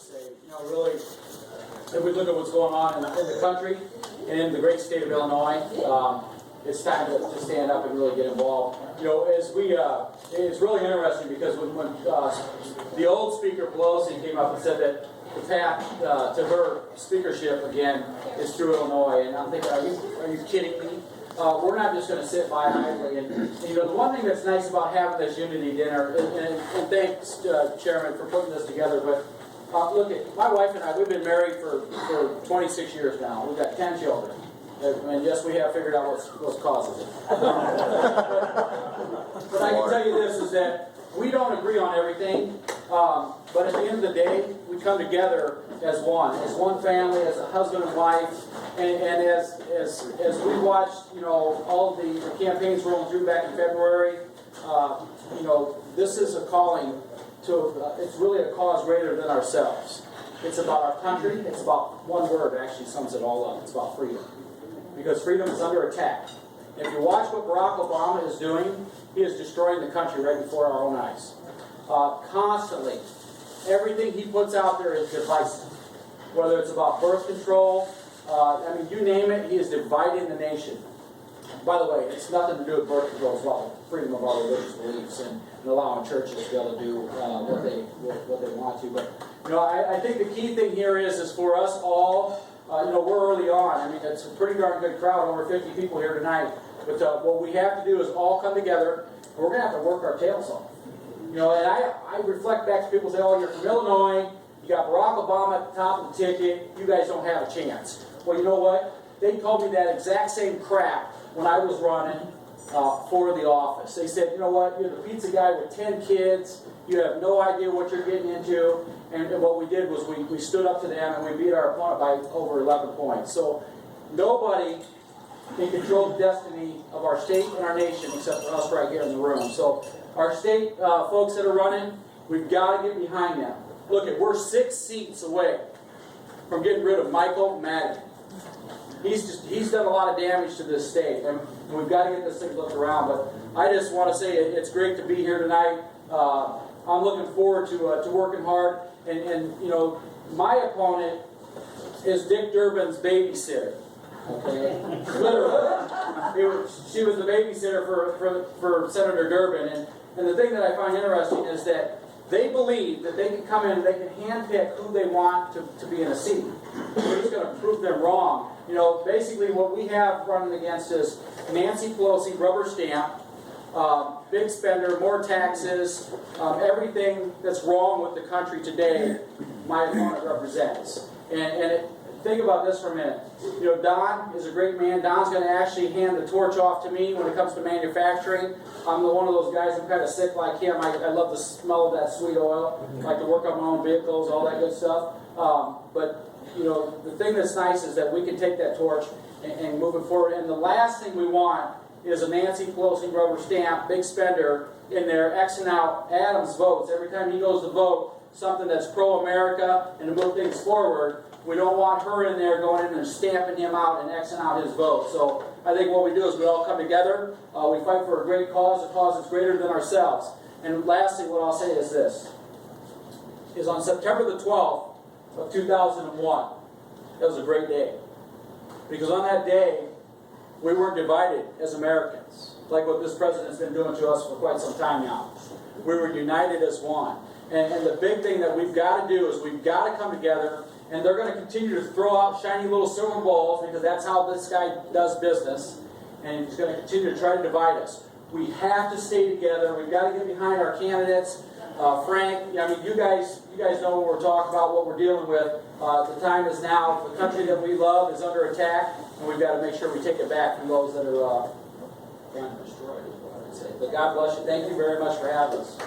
say, really, if we look at what's going on in the country and in the great state of Illinois, it's time to stand up and really get involved. As we, it's really interesting because when the old Speaker Pelosi came up and said that the path to her speakership again is through Illinois, and I'm thinking, are you kidding me? We're not just going to sit by idly. And the one thing that's nice about having this unity dinner, and thanks, Chairman, for putting this together, but look, my wife and I, we've been married for 26 years now. We've got 10 children. And yes, we have figured out what causes it. But I can tell you this, is that we don't agree on everything, but at the end of the day, we come together as one family, as a husband and wife, and as we watched, all the campaigns rolling through back in February, this is a calling to, it's really a cause greater than ourselves. It's about our country. It's about one word actually sums it all up. It's about freedom. Because freedom is under attack. If you watch what Barak Obama is doing, he is destroying the country right before our own eyes. Constantly. Everything he puts out there is divisive. Whether it's about birth control, you name it, he is dividing the nation. By the way, it's nothing to do with birth control. It's about freedom of our religious beliefs and allowing churches to be able to do what they want to. But I think the key thing here is for us all. We're early on. It's a pretty darn good crowd, over 50 people here tonight. But what we have to do is all come together, and we're going to have to work our tails off. And I reflect back to people who say, oh, you're from Illinois, you got Barack Obama at the top of the ticket, you guys don't have a chance. Well, you know what? They told me that exact same crap when I was running for the office. They said, you know what, you're the pizza guy with 10 kids, you have no idea what you're getting into. And what we did was we stood up to them and we beat our opponent by over 11 points. So nobody can control the destiny of our state and our nation except for us right here in the room. So our state folks that are running, we've got to get behind them. Look, we're 6 seats away from getting rid of Michael Madigan. He's done a lot of damage to this state, and we've got to get this thing looked around. But I just want to say it's great to be here tonight. I'm looking forward to working hard. And my opponent is Dick Durbin's babysitter. Okay, literally, she was the babysitter for Senator Durbin. And the thing that I find interesting is that they believe that they can come in and they can handpick who they want to be in a seat. We're just going to prove them wrong. Basically what we have running against is Nancy Pelosi, rubber stamp. Big spender, more taxes, everything that's wrong with the country today, my opponent represents. And think about this for a minute. Don is a great man. Don's going to actually hand the torch off to me when it comes to manufacturing. I'm one of those guys who kind of sick like him. I love the smell of that sweet oil. I like to work on my own vehicles, all that good stuff. But the thing that's nice is that we can take that torch and move it forward. And the last thing we want is a Nancy Pelosi rubber stamp, big spender, in there, Xing out Adams' votes. Every time he goes to vote, something that's pro-America and to move things forward, we don't want her in there going in and stamping him out and Xing out his vote. So I think what we do is we all come together, we fight for a great cause, a cause that's greater than ourselves. And lastly, what I'll say is this, is on September the 12th of 2001, that was a great day. Because on that day, we weren't divided as Americans, like what this president's been doing to us for quite some time now. We were united as one. And the big thing that we've got to do is we've got to come together, and they're going to continue to throw out shiny little silver balls because that's how this guy does business, and he's going to continue to try to divide us. We have to stay together. We've got to get behind our candidates. Frank, you guys know what we're talking about, what we're dealing with. The time is now. The country that we love is under attack, and we've got to make sure we take it back from those that are trying to destroy it, is what I would say. But God bless you. Thank you very much for having us.